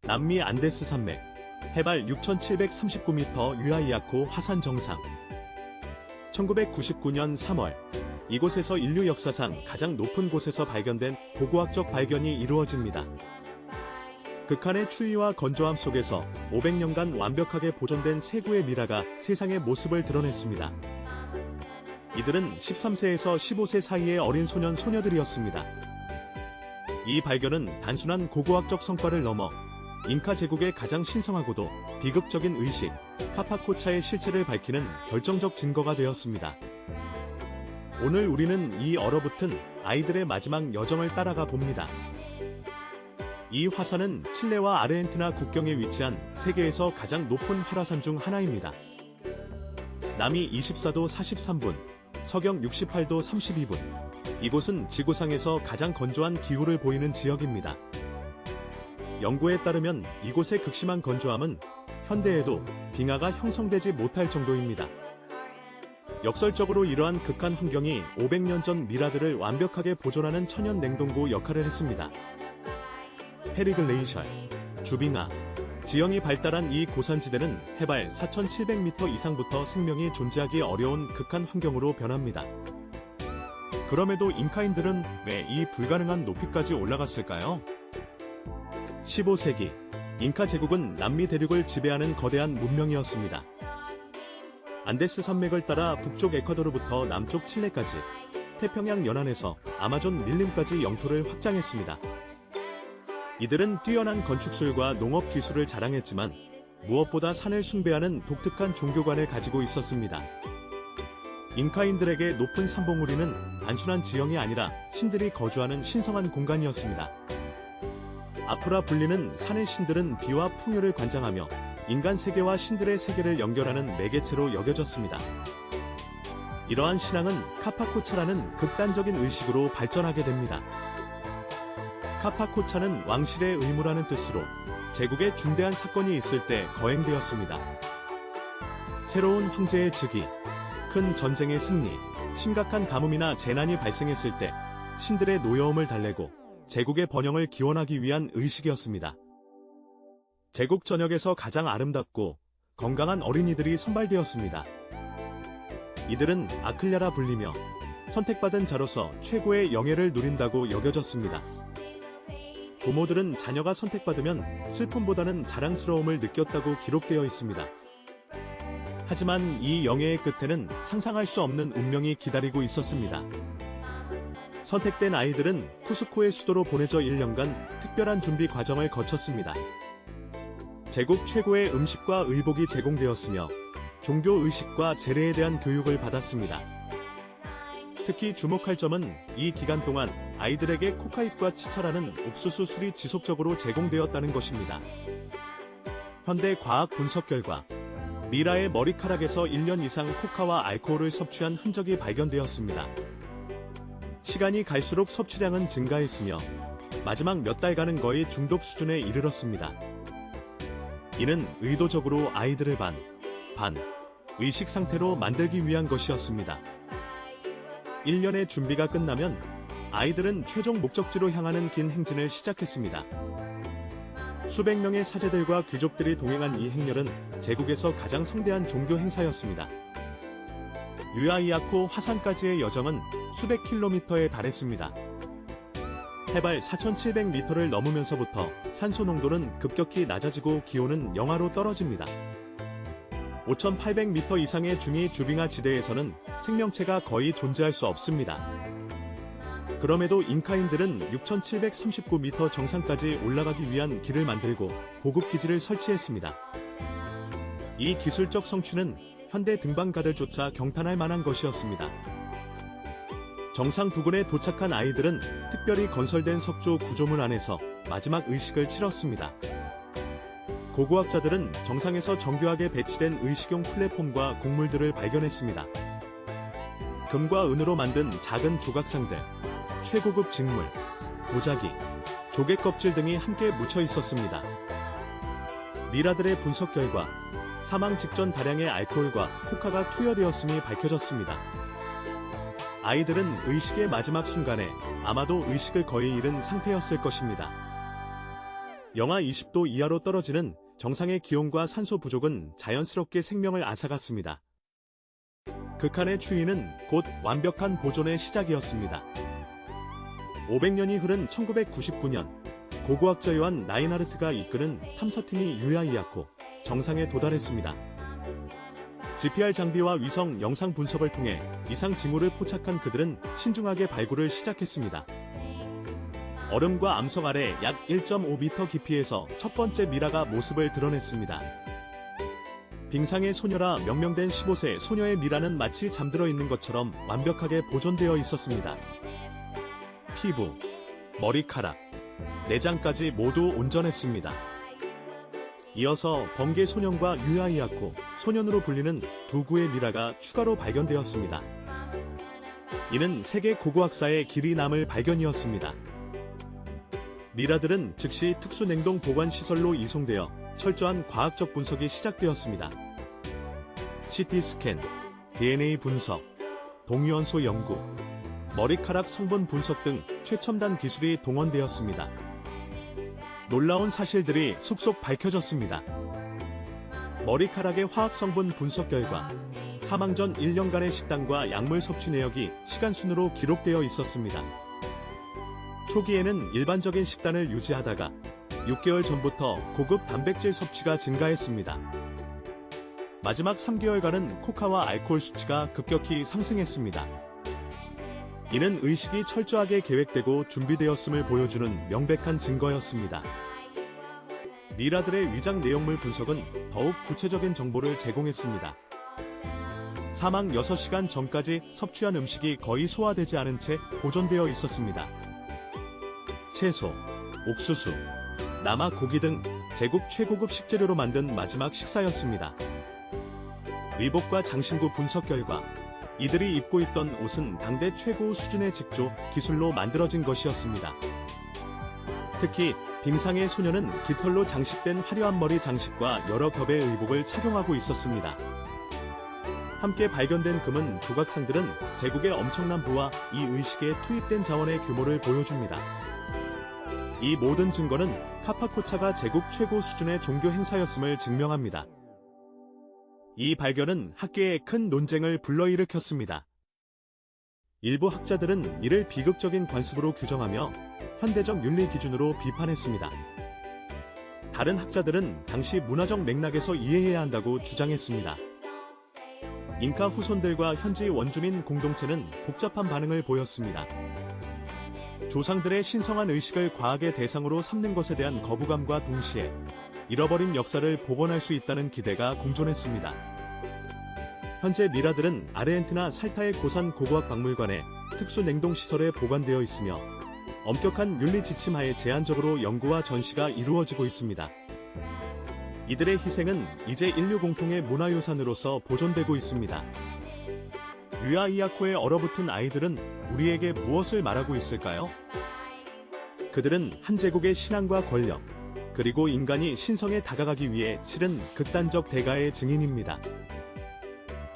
남미 안데스 산맥, 해발 6,739m 유아이아코 화산 정상. 1999년 3월, 이곳에서 인류 역사상 가장 높은 곳에서 발견된 고고학적 발견이 이루어집니다. 극한의 추위와 건조함 속에서 500년간 완벽하게 보존된 세 구의 미라가 세상의 모습을 드러냈습니다. 이들은 13세에서 15세 사이의 어린 소년 소녀들이었습니다. 이 발견은 단순한 고고학적 성과를 넘어 잉카 제국의 가장 신성하고도 비극적인 의식, 카파코차의 실체를 밝히는 결정적 증거가 되었습니다. 오늘 우리는 이 얼어붙은 아이들의 마지막 여정을 따라가 봅니다. 이 화산은 칠레와 아르헨티나 국경에 위치한 세계에서 가장 높은 활화산 중 하나입니다. 남이 24도 43분, 서경 68도 32분. 이곳은 지구상에서 가장 건조한 기후를 보이는 지역입니다. 연구에 따르면 이곳의 극심한 건조함은 현대에도 빙하가 형성되지 못할 정도입니다. 역설적으로 이러한 극한 환경이 500년 전 미라들을 완벽하게 보존하는 천연 냉동고 역할을 했습니다. 페리글레이셜, 주빙하, 지형이 발달한 이 고산지대는 해발 4,700m 이상부터 생명이 존재하기 어려운 극한 환경으로 변합니다. 그럼에도 잉카인들은 왜 이 불가능한 높이까지 올라갔을까요? 15세기, 잉카 제국은 남미 대륙을 지배하는 거대한 문명이었습니다. 안데스 산맥을 따라 북쪽 에콰도르부터 남쪽 칠레까지, 태평양 연안에서 아마존 밀림까지 영토를 확장했습니다. 이들은 뛰어난 건축술과 농업 기술을 자랑했지만 무엇보다 산을 숭배하는 독특한 종교관을 가지고 있었습니다. 잉카인들에게 높은 산봉우리는 단순한 지형이 아니라 신들이 거주하는 신성한 공간이었습니다. 아프라 불리는 산의 신들은 비와 풍요를 관장하며 인간 세계와 신들의 세계를 연결하는 매개체로 여겨졌습니다. 이러한 신앙은 카파코차라는 극단적인 의식으로 발전하게 됩니다. 카파코차는 왕실의 의무라는 뜻으로 제국에 중대한 사건이 있을 때 거행되었습니다. 새로운 황제의 즉위, 큰 전쟁의 승리, 심각한 가뭄이나 재난이 발생했을 때 신들의 노여움을 달래고 제국의 번영을 기원하기 위한 의식이었습니다. 제국 전역에서 가장 아름답고 건강한 어린이들이 선발되었습니다. 이들은 아클랴라 불리며 선택받은 자로서 최고의 영예를 누린다고 여겨졌습니다. 부모들은 자녀가 선택받으면 슬픔보다는 자랑스러움을 느꼈다고 기록되어 있습니다. 하지만 이 영예의 끝에는 상상할 수 없는 운명이 기다리고 있었습니다. 선택된 아이들은 쿠스코의 수도로 보내져 1년간 특별한 준비 과정을 거쳤습니다. 제국 최고의 음식과 의복이 제공되었으며 종교의식과 제례에 대한 교육을 받았습니다. 특히 주목할 점은 이 기간 동안 아이들에게 코카잎과 치차라는 옥수수 술이 지속적으로 제공되었다는 것입니다. 현대 과학 분석 결과 미라의 머리카락에서 1년 이상 코카와 알코올을 섭취한 흔적이 발견되었습니다. 시간이 갈수록 섭취량은 증가했으며 마지막 몇 달간은 거의 중독 수준에 이르렀습니다. 이는 의도적으로 아이들을 반 의식 상태로 만들기 위한 것이었습니다. 1년의 준비가 끝나면 아이들은 최종 목적지로 향하는 긴 행진을 시작했습니다. 수백 명의 사제들과 귀족들이 동행한 이 행렬은 제국에서 가장 성대한 종교 행사였습니다. 유아이아코 화산까지의 여정은 수백 킬로미터에 달했습니다. 해발 4,700m를 넘으면서부터 산소 농도는 급격히 낮아지고 기온은 영하로 떨어집니다. 5,800m 이상의 중위 주빙하 지대에서는 생명체가 거의 존재할 수 없습니다. 그럼에도 잉카인들은 6,739m 정상까지 올라가기 위한 길을 만들고 보급기지를 설치했습니다. 이 기술적 성취는 현대 등반가들조차 경탄할 만한 것이었습니다. 정상 부근에 도착한 아이들은 특별히 건설된 석조 구조물 안에서 마지막 의식을 치렀습니다. 고고학자들은 정상에서 정교하게 배치된 의식용 플랫폼과 곡물들을 발견했습니다. 금과 은으로 만든 작은 조각상들, 최고급 직물, 보자기, 조개 껍질 등이 함께 묻혀 있었습니다. 미라들의 분석 결과 사망 직전 다량의 알코올과 코카가 투여되었음이 밝혀졌습니다. 아이들은 의식의 마지막 순간에 아마도 의식을 거의 잃은 상태였을 것입니다. 영하 20도 이하로 떨어지는 정상의 기온과 산소 부족은 자연스럽게 생명을 앗아갔습니다. 극한의 추위는 곧 완벽한 보존의 시작이었습니다. 500년이 흐른 1999년, 고고학자 요한 라인하르트가 이끄는 탐사팀이 유야이아코 정상에 도달했습니다. GPR 장비와 위성 영상 분석을 통해 이상 징후를 포착한 그들은 신중하게 발굴을 시작했습니다. 얼음과 암석 아래 약 1.5m 깊이에서 첫 번째 미라가 모습을 드러냈습니다. 빙상의 소녀라 명명된 15세 소녀의 미라는 마치 잠들어 있는 것처럼 완벽하게 보존되어 있었습니다. 피부, 머리카락, 내장까지 모두 온전했습니다. 이어서 번개 소년과 유야이아코 소년으로 불리는 두 구의 미라가 추가로 발견되었습니다. 이는 세계 고고학사의 길이 남을 발견이었습니다. 미라들은 즉시 특수냉동 보관시설로 이송되어 철저한 과학적 분석이 시작되었습니다. CT 스캔, DNA 분석, 동위원소 연구, 머리카락 성분 분석 등 최첨단 기술이 동원되었습니다. 놀라운 사실들이 속속 밝혀졌습니다. 머리카락의 화학 성분 분석 결과 사망 전 1년간의 식단과 약물 섭취 내역이 시간순으로 기록되어 있었습니다. 초기에는 일반적인 식단을 유지하다가 6개월 전부터 고급 단백질 섭취가 증가했습니다. 마지막 3개월간은 코카와 알코올 수치가 급격히 상승했습니다. 이는 의식이 철저하게 계획되고 준비되었음을 보여주는 명백한 증거였습니다. 미라들의 위장 내용물 분석은 더욱 구체적인 정보를 제공했습니다. 사망 6시간 전까지 섭취한 음식이 거의 소화되지 않은 채 보존되어 있었습니다. 채소, 옥수수, 남아 고기 등 제국 최고급 식재료로 만든 마지막 식사였습니다. 위복과 장신구 분석 결과 이들이 입고 있던 옷은 당대 최고 수준의 직조 기술로 만들어진 것이었습니다. 특히 빙상의 소녀는 깃털로 장식된 화려한 머리 장식과 여러 겹의 의복을 착용하고 있었습니다. 함께 발견된 금은 조각상들은 제국의 엄청난 부와 이 의식에 투입된 자원의 규모를 보여줍니다. 이 모든 증거는 카파코차가 제국 최고 수준의 종교 행사였음을 증명합니다. 이 발견은 학계에 큰 논쟁을 불러일으켰습니다. 일부 학자들은 이를 비극적인 관습으로 규정하며 현대적 윤리 기준으로 비판했습니다. 다른 학자들은 당시 문화적 맥락에서 이해해야 한다고 주장했습니다. 잉카 후손들과 현지 원주민 공동체는 복잡한 반응을 보였습니다. 조상들의 신성한 의식을 과학의 대상으로 삼는 것에 대한 거부감과 동시에 잃어버린 역사를 복원할 수 있다는 기대가 공존했습니다. 현재 미라들은 아르헨티나 살타의 고산 고고학 박물관에 특수 냉동시설에 보관되어 있으며 엄격한 윤리 지침하에 제한적으로 연구와 전시가 이루어지고 있습니다. 이들의 희생은 이제 인류 공통의 문화유산으로서 보존되고 있습니다. 유야이아코에 얼어붙은 아이들은 우리에게 무엇을 말하고 있을까요? 그들은 한 제국의 신앙과 권력, 그리고 인간이 신성에 다가가기 위해 치른 극단적 대가의 증인입니다.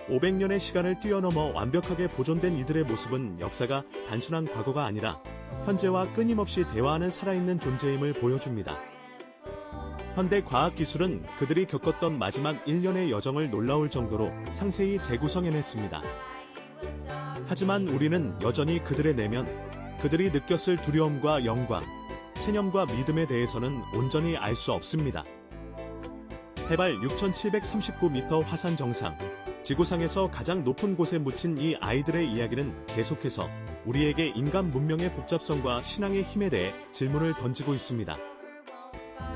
500년의 시간을 뛰어넘어 완벽하게 보존된 이들의 모습은 역사가 단순한 과거가 아니라 현재와 끊임없이 대화하는 살아있는 존재임을 보여줍니다. 현대 과학기술은 그들이 겪었던 마지막 1년의 여정을 놀라울 정도로 상세히 재구성해냈습니다. 하지만 우리는 여전히 그들의 내면, 그들이 느꼈을 두려움과 영광, 체념과 믿음에 대해서는 온전히 알 수 없습니다. 해발 6,739m 화산 정상, 지구상에서 가장 높은 곳에 묻힌 이 아이들의 이야기는 계속해서 우리에게 인간 문명의 복잡성과 신앙의 힘에 대해 질문을 던지고 있습니다.